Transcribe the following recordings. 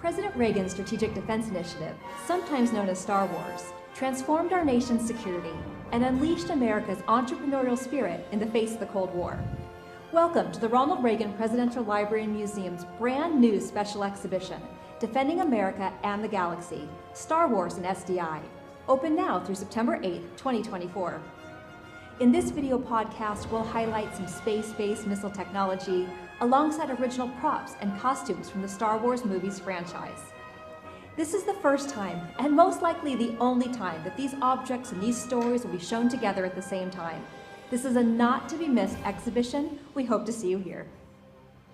President Reagan's Strategic Defense Initiative, sometimes known as Star Wars, transformed our nation's security and unleashed America's entrepreneurial spirit in the face of the Cold War. Welcome to the Ronald Reagan Presidential Library and Museum's brand new special exhibition, Defending America and the Galaxy, Star Wars and SDI, open now through September 8, 2024. In this video podcast, we'll highlight some space-based missile technology alongside original props and costumes from the Star Wars movies franchise. This is the first time, and most likely the only time, that these objects and these stories will be shown together at the same time. This is a not-to-be-missed exhibition. We hope to see you here.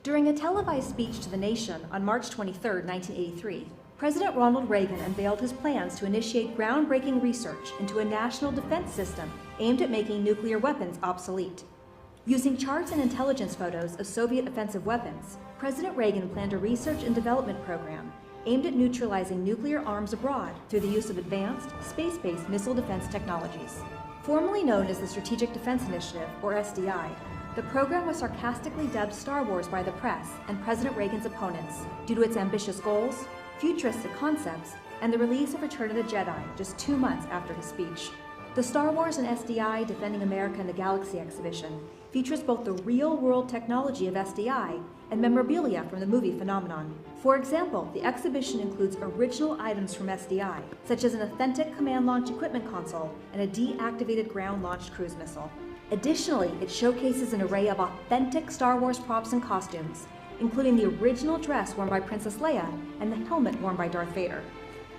During a televised speech to the nation on March 23, 1983, President Ronald Reagan unveiled his plans to initiate groundbreaking research into a national defense system aimed at making nuclear weapons obsolete. Using charts and intelligence photos of Soviet offensive weapons, President Reagan planned a research and development program aimed at neutralizing nuclear arms abroad through the use of advanced, space-based missile defense technologies. Formerly known as the Strategic Defense Initiative, or SDI, the program was sarcastically dubbed Star Wars by the press and President Reagan's opponents due to its ambitious goals, futuristic concepts, and the release of Return of the Jedi just 2 months after his speech. The Star Wars and SDI Defending America and the Galaxy exhibition features both the real-world technology of SDI and memorabilia from the movie phenomenon. For example, the exhibition includes original items from SDI, such as an authentic command launch equipment console and a deactivated ground-launched cruise missile. Additionally, it showcases an array of authentic Star Wars props and costumes, including the original dress worn by Princess Leia and the helmet worn by Darth Vader.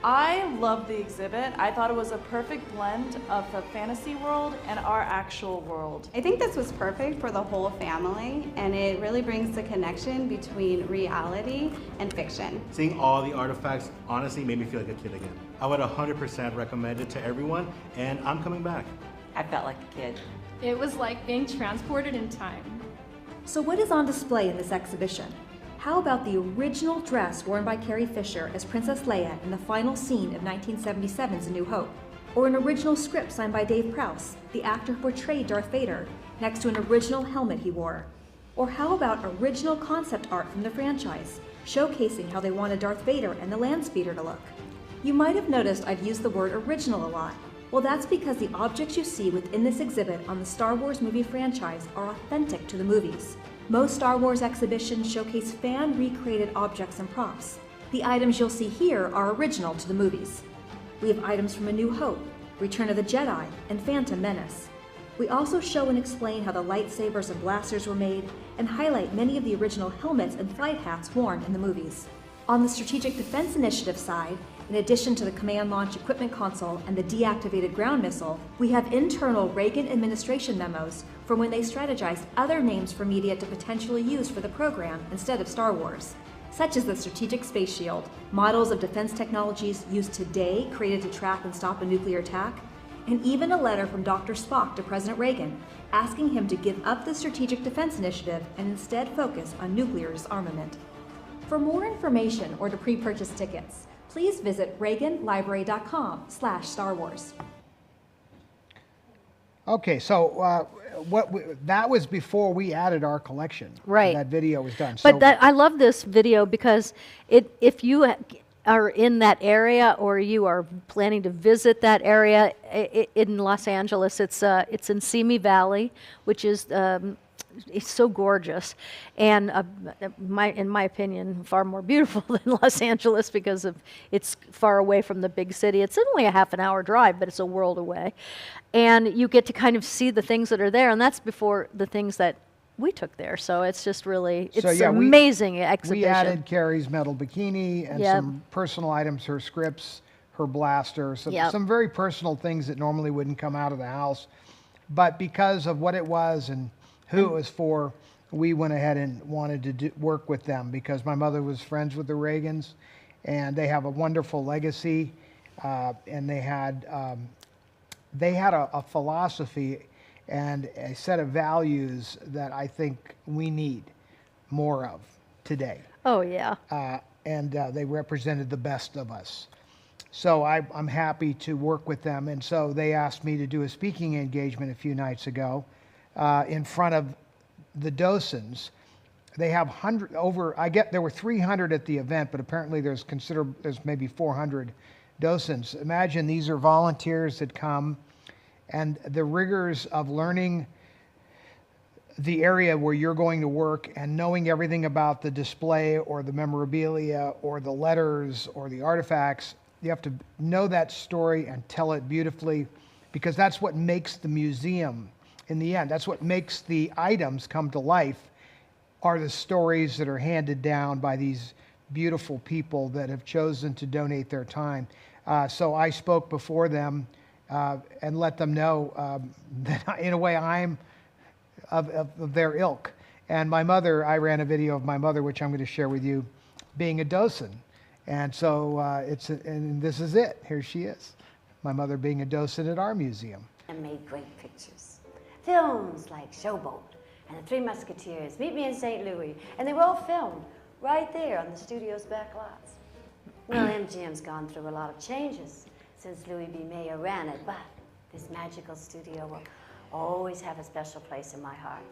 I love the exhibit. I thought it was a perfect blend of the fantasy world and our actual world. I think this was perfect for the whole family, and it really brings the connection between reality and fiction. Seeing all the artifacts honestly made me feel like a kid again. I would 100% recommend it to everyone, and I'm coming back. I felt like a kid. It was like being transported in time. So what is on display in this exhibition? How about the original dress worn by Carrie Fisher as Princess Leia in the final scene of 1977's A New Hope? Or an original script signed by Dave Prowse, the actor who portrayed Darth Vader, next to an original helmet he wore? Or how about original concept art from the franchise, showcasing how they wanted Darth Vader and the land speeder to look? You might have noticed I've used the word original a lot. Well, that's because the objects you see within this exhibit on the Star Wars movie franchise are authentic to the movies. Most Star Wars exhibitions showcase fan-recreated objects and props. The items you'll see here are original to the movies. We have items from A New Hope, Return of the Jedi, and Phantom Menace. We also show and explain how the lightsabers and blasters were made, and highlight many of the original helmets and flight hats worn in the movies. On the Strategic Defense Initiative side, in addition to the command launch equipment console and the deactivated ground missile, we have internal Reagan administration memos from when they strategized other names for media to potentially use for the program instead of Star Wars, such as the Strategic Space Shield, models of defense technologies used today created to track and stop a nuclear attack, and even a letter from Dr. Spock to President Reagan asking him to give up the Strategic Defense Initiative and instead focus on nuclear disarmament. For more information or to pre-purchase tickets, please visit reaganlibrary.com/Star Wars. Okay, so that was before we added our collection. Right. That video was done. But I love this video because if you are in that area or you are planning to visit that area in Los Angeles, it's in Simi Valley, which is it's so gorgeous, and in my opinion, far more beautiful than Los Angeles because it's far away from the big city. It's only a half an hour drive, but it's a world away. And you get to kind of see the things that are there, and that's before the things that we took there. So it's just really, it's an amazing exhibition. We added Carrie's metal bikini and some personal items, her scripts, her blaster, some very personal things that normally wouldn't come out of the house. But because of what it was and who it was for, we went ahead and wanted to work with them because my mother was friends with the Reagans, and they have a wonderful legacy, and they had a philosophy and a set of values that I think we need more of today. Oh, yeah. And they represented the best of us. So I'm happy to work with them, and so they asked me to do a speaking engagement a few nights ago in front of the docents They have there were 300 at the event, but apparently there's maybe 400 docents. Imagine these are volunteers that come, and the rigors of learning the area where you're going to work and knowing everything about the display or the memorabilia or the letters or the artifacts. You have to know that story and tell it beautifully, because that's what makes the museum in the end. That's what makes the items come to life, are the stories that are handed down by these beautiful people that have chosen to donate their time. So I spoke before them and let them know that in a way I'm of their ilk. And my mother, I ran a video of my mother, which I'm going to share with you, being a docent. And so and this is it. Here she is. My mother being a docent at our museum. And made great pictures. Films like Showboat and The Three Musketeers, Meet Me in St. Louis, and they were all filmed right there on the studio's back lots. Well, MGM's gone through a lot of changes since Louis B. Mayer ran it, but this magical studio will always have a special place in my heart.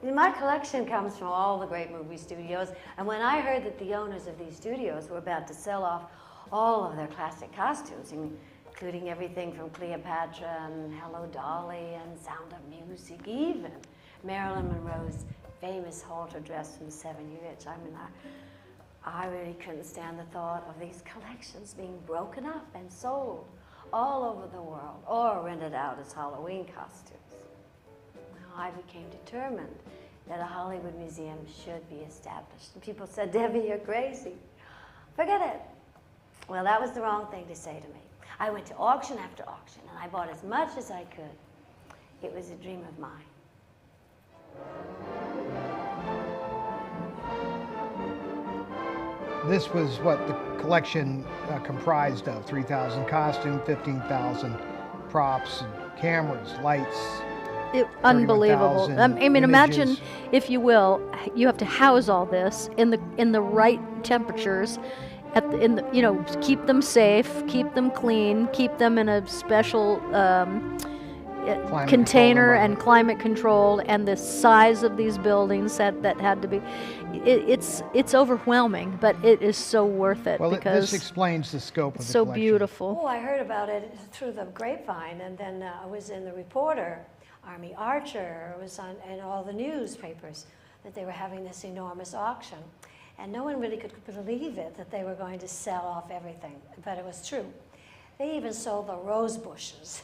My collection comes from all the great movie studios, and when I heard that the owners of these studios were about to sell off all of their classic costumes, including everything from Cleopatra and Hello Dolly and Sound of Music, even Marilyn Monroe's famous halter dress from the 7-Year Itch. I really couldn't stand the thought of these collections being broken up and sold all over the world, or rented out as Halloween costumes. Well, I became determined that a Hollywood museum should be established. And people said, Debbie, you're crazy. Forget it. Well, that was the wrong thing to say to me. I went to auction after auction, and I bought as much as I could. It was a dream of mine. This was what the collection comprised of: 3,000 costumes, 15,000 props, and cameras, lights. Unbelievable. I mean, images. Imagine, if you will, you have to house all this in the right temperatures, keep them safe, keep them clean, keep them in a special container and climate controlled, and the size of these buildings that had to be, it's overwhelming, but it is so worth it. Well, because this explains the scope of the so collection. beautiful. Oh, I heard about it through the grapevine, and then I was in the Reporter. Army Archer was on, and all the newspapers, that they were having this enormous auction. And no one really could believe it, that they were going to sell off everything, but it was true. They even sold the rose bushes.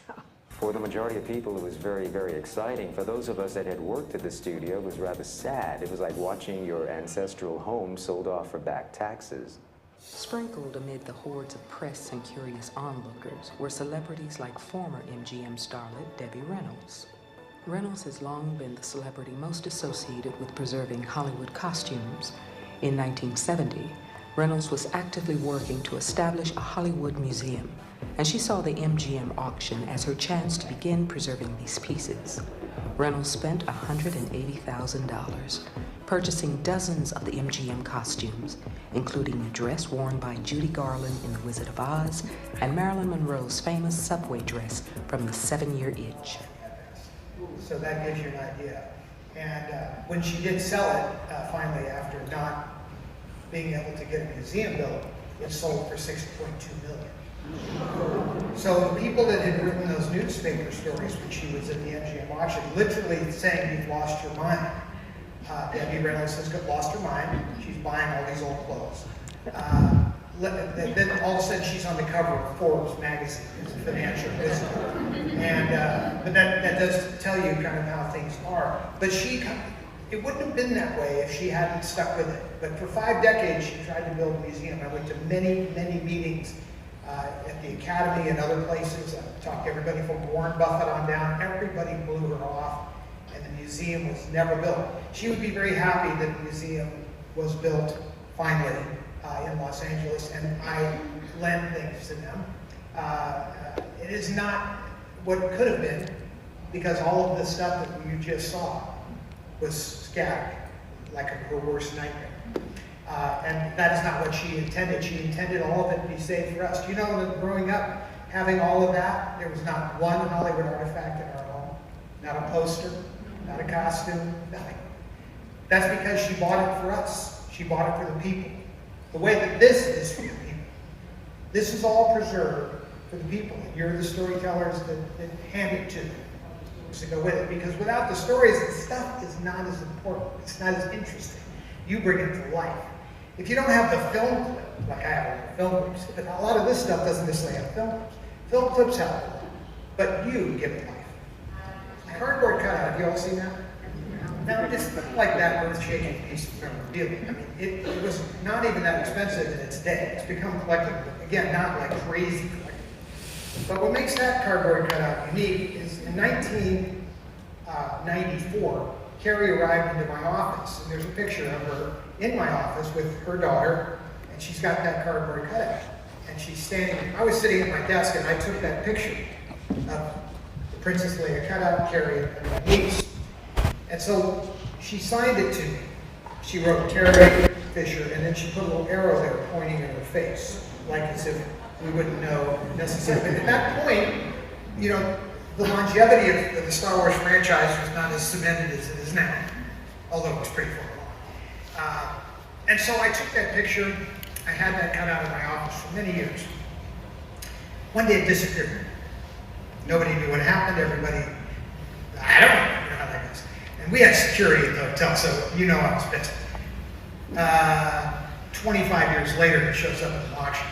For the majority of people, it was very, very exciting. For those of us that had worked at the studio, it was rather sad. It was like watching your ancestral home sold off for back taxes. Sprinkled amid the hordes of press and curious onlookers were celebrities like former MGM starlet Debbie Reynolds. Reynolds has long been the celebrity most associated with preserving Hollywood costumes. In 1970, Reynolds was actively working to establish a Hollywood museum, and she saw the MGM auction as her chance to begin preserving these pieces. Reynolds spent $180,000 purchasing dozens of the MGM costumes, including a dress worn by Judy Garland in The Wizard of Oz and Marilyn Monroe's famous subway dress from The 7-Year Itch. So that gives you an idea. And when she did sell it, finally, after not being able to get a museum built, it sold for $6.2 million. So the people that had written those newspaper stories when she was at the MGM auction, literally saying, "You've lost your mind." Debbie Reynolds has lost her mind. She's buying all these old clothes. Then all of a sudden she's on the cover of Forbes magazine as a financial visitor. And but that does tell you kind of how things are. But it wouldn't have been that way if she hadn't stuck with it. But for 5 decades she tried to build a museum. I went to many, many meetings at the Academy and other places. I talked to everybody from Warren Buffett on down. Everybody blew her off, and the museum was never built. She would be very happy that the museum was built finally in Los Angeles, and I lend things to them. It is not what it could have been, because all of the stuff that you just saw was scattered like her worst nightmare. And that is not what she intended. She intended all of it to be saved for us. Do you know that growing up, having all of that, there was not one Hollywood artifact in our home? Not a poster, not a costume, nothing. That's because she bought it for us. She bought it for the people. The way that this is for the people. This is all preserved for the people. And you're the storytellers that hand it to them to go with it. Because without the stories, the stuff is not as important. It's not as interesting. You bring it to life. If you don't have the film clip, like I have film clips, but a lot of this stuff doesn't necessarily have film clips. Film clips help, but you give it life. A cardboard cutout, have you all seen that? Now, it's not like that earth-shaking piece of memorabilia. I mean, it was not even that expensive in its day. It's become collectible. Again, not like crazy collectible. But what makes that cardboard cutout unique is in 1994, Carrie arrived into my office, and there's a picture of her in my office with her daughter, and she's got that cardboard cutout. And she's standing, I was sitting at my desk, and I took that picture of the Princess Leia cutout, Carrie, and my niece. And so she signed it to me. She wrote Carrie Fisher, and then she put a little arrow there pointing at her face, like as if we wouldn't know necessarily. But at that point, you know, the longevity of the Star Wars franchise was not as cemented as it is now, although it was pretty far along. And so I took that picture. I had that cut out of my office for many years. One day it disappeared. Nobody knew what happened. Everybody, I don't know, you know how that goes. And we had security at the hotel, so you know I was busy. 25 years later, it shows up at an auction.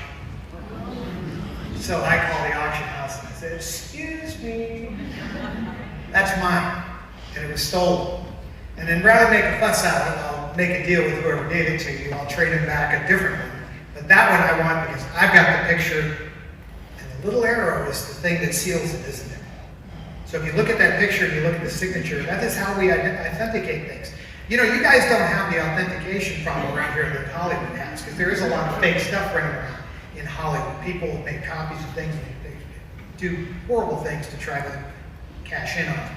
So I call the auction house and I said, "Excuse me, that's mine, and it was stolen. And then rather than make a fuss out of it, I'll make a deal with whoever gave it to you. I'll trade him back a different one. But that one I want because I've got the picture, and the little arrow is the thing that seals it, isn't it? So if you look at that picture and you look at the signature, that is how we authenticate things. You know, you guys don't have the authentication problem around here that Hollywood has, because there is a lot of fake stuff running around in Hollywood. People make copies of things, they do horrible things to try to cash in on it.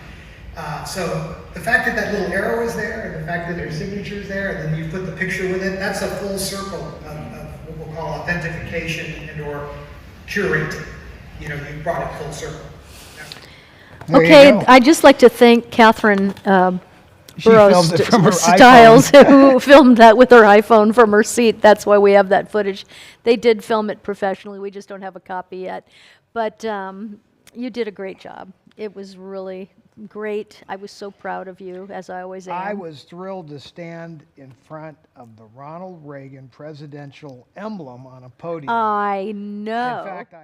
So the fact that that little arrow is there, and the fact that their signature is there, and then you put the picture with it, that's a full circle of what we'll call authentication and or curating. You know, you brought it full circle. Yeah. Okay, I'd just like to thank Catherine Burroughs Styles, who filmed that with her iPhone from her seat. That's why we have that footage. They did film it professionally. We just don't have a copy yet. But you did a great job. It was really great. I was so proud of you, as I always am. I was thrilled to stand in front of the Ronald Reagan presidential emblem on a podium. I know. In fact,